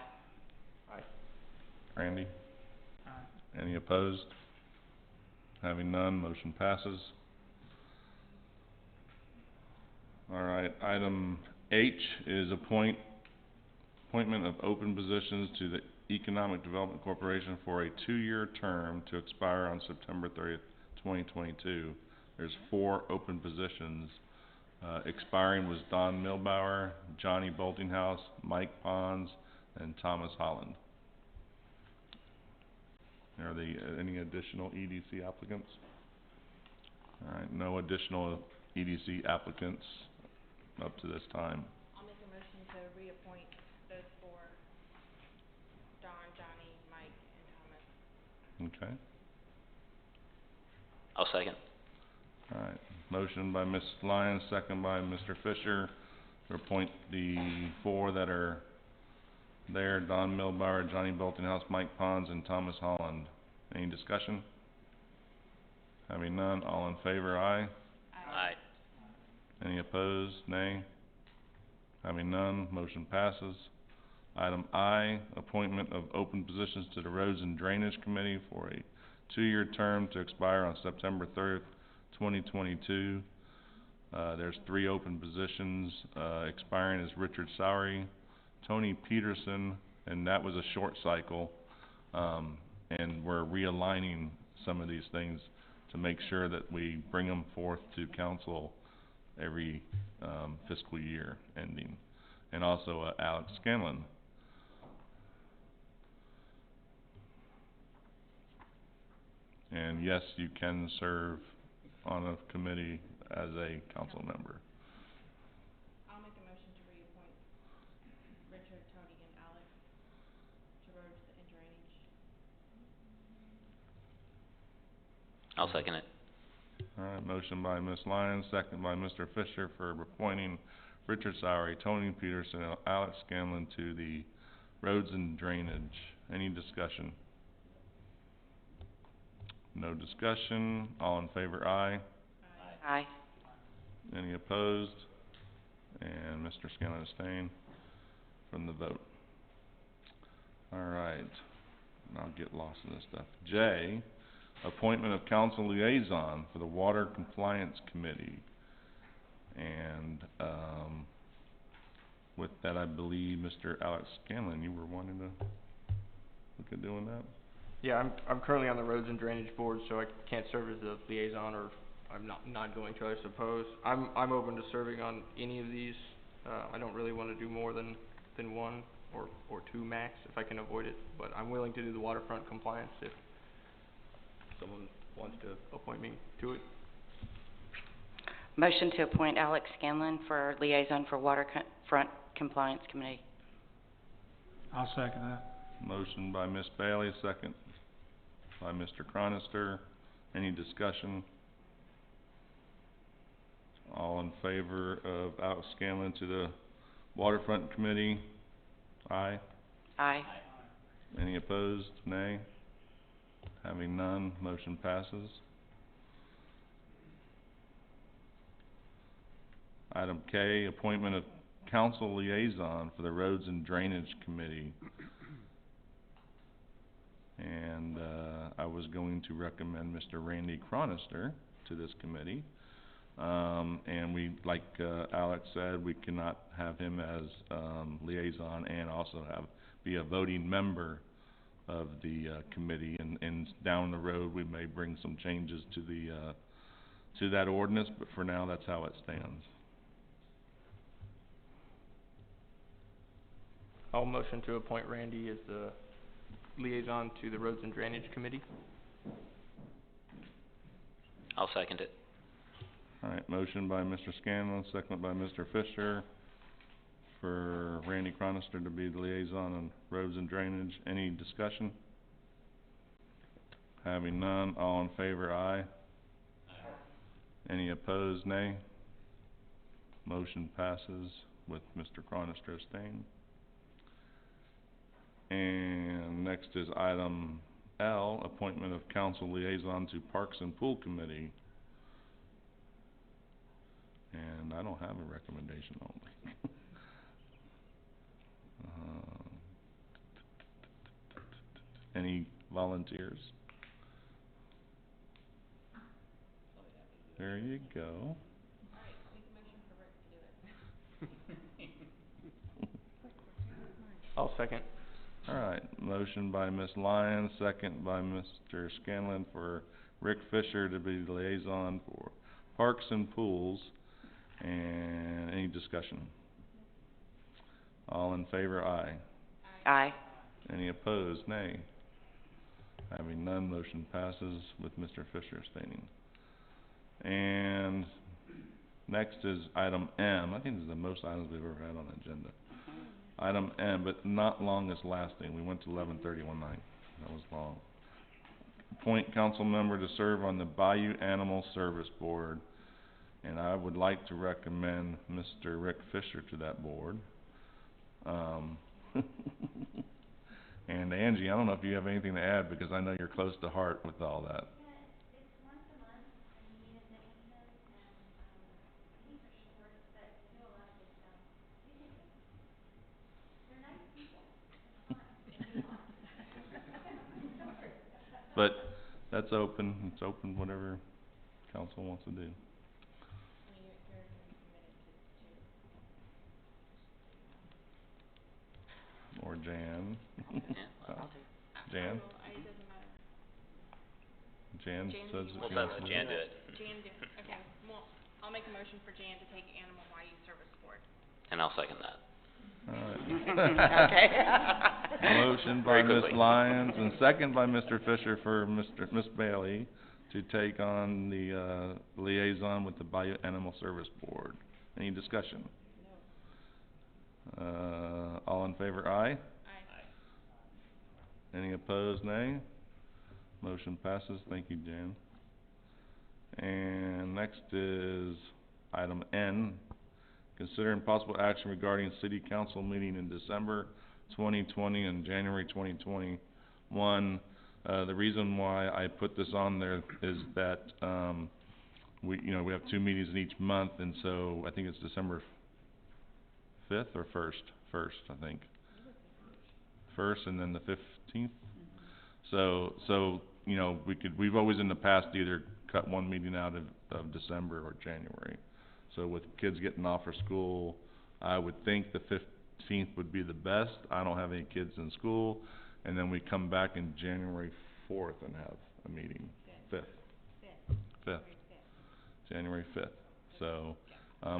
Aye. Randy? Aye. Any opposed? Having none, motion passes. All right, item H is appointment of open positions to the Economic Development Corporation for a 2-year term to expire on September 30th, 2022. There's 4 open positions. Expiring was Don Milbauer, Johnny Boltinghouse, Mike Pons, and Thomas Holland. Are there any additional EDC applicants? All right, no additional EDC applicants up to this time. I'll make a motion to reappoint those 4, Don, Johnny, Mike, and Thomas. Okay. I'll second. All right. Motion by Ms. Lyons, second by Mr. Fisher, to appoint the 4 that are there: Don Milbauer, Johnny Boltinghouse, Mike Pons, and Thomas Holland. Any discussion? Having none, all in favor, aye. Aye. Any opposed, nay. Having none, motion passes. Item I, appointment of open positions to the Roads and Drainage Committee for a 2-year term to expire on September 30th, 2022. There's 3 open positions. Expiring is Richard Sowery, Tony Peterson, and that was a short cycle. And we're realigning some of these things to make sure that we bring them forth to council every fiscal year ending. And also Alex Scanlon. And yes, you can serve on a committee as a council member. I'll make a motion to reappoint Richard, Tony, and Alex to roads and drainage. I'll second it. All right, motion by Ms. Lyons, second by Mr. Fisher for appointing Richard Sowery, Tony Peterson, and Alex Scanlon to the Roads and Drainage. Any discussion? No discussion. All in favor, aye. Aye. Any opposed? And Mr. Scanlon abstained from the vote. All right. I'll get lost in this stuff. J, appointment of council liaison for the Water Compliance Committee. And with that, I believe Mr. Alex Scanlon, you were wanting to look at doing that? Yeah, I'm currently on the Roads and Drainage Board, so I can't serve as a liaison, or I'm not going to, I suppose. I'm open to serving on any of these. I don't really want to do more than 1 or 2 max if I can avoid it, but I'm willing to do the waterfront compliance if someone wants to appoint me to it. Motion to appoint Alex Scanlon for liaison for Waterfront Compliance Committee. I'll second that. Motion by Ms. Bailey, second by Mr. Cronister. Any discussion? All in favor of Alex Scanlon to the Waterfront Committee? Aye. Aye. Any opposed? Nay. Having none, motion passes. Item K, appointment of council liaison for the Roads and Drainage Committee. And, I was going to recommend Mr. Randy Cronister to this committee. And we, like, Alex said, we cannot have him as, liaison and also be a voting member of the, committee. And down the road, we may bring some changes to the, to that ordinance, but for now, that's how it stands. I'll motion to appoint Randy as the liaison to the Roads and Drainage Committee. I'll second it. All right, motion by Mr. Scanlon, second by Mr. Fisher for Randy Cronister to be the liaison on roads and drainage. Any discussion? Having none, all in favor, aye. Any opposed, nay? Motion passes with Mr. Cronister abstaining. And next is item L, appointment of council liaison to Parks and Pool Committee. And I don't have a recommendation only. Any volunteers? There you go. Alright, make a motion for Rick to do it. I'll second. Alright, motion by Ms. Lyons, second by Mr. Scanlon for Rick Fisher to be the liaison for Parks and Pools. And any discussion? All in favor, aye. Aye. Any opposed, nay. Having none, motion passes with Mr. Fisher abstaining. And next is item M. I think this is the most items we've ever had on the agenda. Item M, but not longest lasting. We went to 11:30 one night. That was long. Appoint council member to serve on the Bayou Animal Service Board. And I would like to recommend Mr. Rick Fisher to that board. And Angie, I don't know if you have anything to add, because I know you're close to heart with all that. But that's open, it's open, whatever council wants to do. I mean, you're gonna be committed to Or Jan. Yeah, I'll do. Jan? it doesn't matter. Jan Jan, says do if you We'll she let wants to do Jan it. do it. Jan do it, okay, well, I'll make a motion for Jan to take Animal Bayou Service Board. And I'll second that. Alright. Motion by Very Ms. quickly. Lyons and second by Mr. Fisher for Miss Bailey to take on the liaison with the Bayou Animal Service Board. Any discussion? All in favor, aye. Aye. Any opposed, nay? Motion passes. Thank you, Jan. And next is item N. Consider impossible action regarding city council meeting in December 2020 and January 2021. The reason why I put this on there is that, we have 2 meetings in each month, and so I think it's December 5th or 1st, I think. 1st and then the 15th. So, we've always in the past either cut one meeting out of December or January. So with kids getting off for school, I would think the 15th would be the best. I don't have any kids in school. And then we come back in January 4th and have a meeting. 5th. January 5th. So,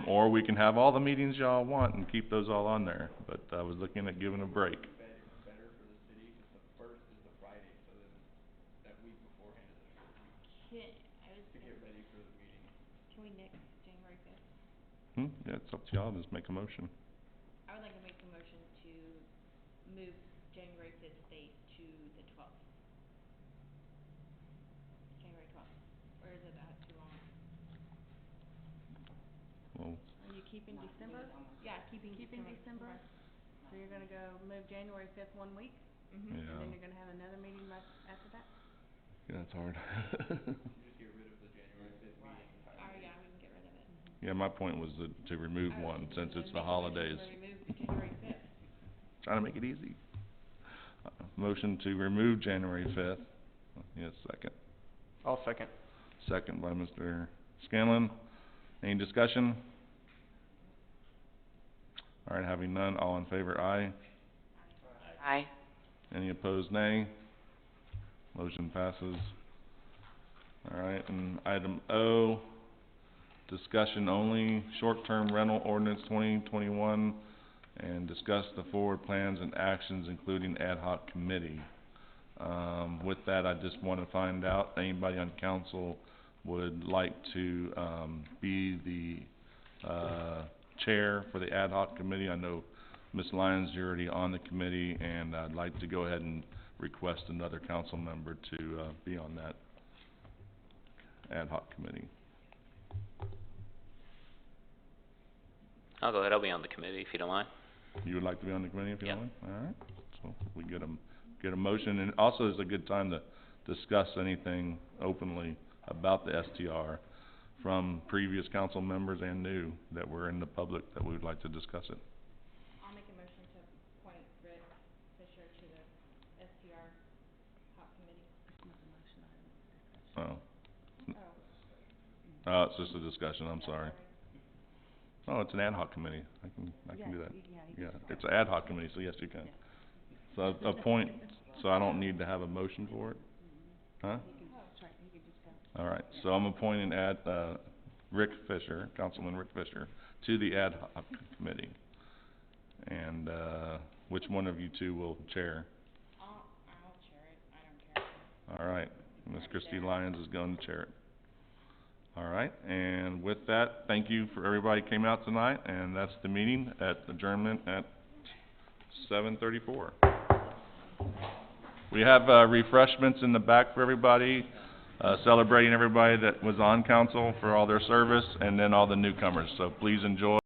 or we can have all the meetings y'all want and keep those all on there. But I was looking at giving a break. Better for the city, 'cause the 1st is the Friday, so then that week beforehand is a short week to get ready for the meeting. Can we nix January 5th? Yeah, it's up to y'all. Just make a motion. I would like to make a motion to move January 5th date to the 12th. January 12th, or is it too long? Well, Are you keeping December? Yeah, keeping December. So you're gonna go move January 5th 1 week, Mm-hmm. yeah. and then you're gonna have another meeting right after that? Yeah, it's hard. You just get rid of the January 5th meeting entirely. Yeah, we can get rid of it. Yeah, my point was to remove one, since it's the holidays. Trying to make it easy. Motion to remove January 5th. Yes, second. I'll second. Second by Mr. Scanlon. Any discussion? All right, having none, all in favor, aye. Aye. Any opposed, nay. Motion passes. All right, and item O, discussion only, short-term rental ordinance 2021, and discuss the forward plans and actions, including ad hoc committee. With that, I just want to find out, anybody on council would like to, be the, chair for the ad hoc committee. I know Ms. Lyons, you're already on the committee, and I'd like to go ahead and request another council member to, be on that ad hoc committee. I'll go ahead, I'll be on the committee if you don't mind. You would like to be on the committee if you Yep. don't mind? All right, so we get a motion, and also it's a good time to discuss anything openly about the STR from previous council members and new that were in the public that we would like to discuss it. I'll make a motion to appoint Rick Fisher to the STR hot committee. Oh. It's just a discussion, I'm sorry. Oh, it's an ad hoc committee, I can do that. Yeah, it's an ad hoc committee, so yes, you can. So appoint, so I don't need to have a motion for it? Huh? All right, so I'm appointing Rick Fisher, Councilman Rick Fisher, to the ad hoc committee. And, which one of you two will chair? I'll chair it, I don't care. All right, Ms. Christie Lyons is going to chair it. All right, and with that, thank you for everybody who came out tonight, and that's the meeting at adjournment at 7:34. We have refreshments in the back for everybody, celebrating everybody that was on council for all their service, and then all the newcomers, so please enjoy.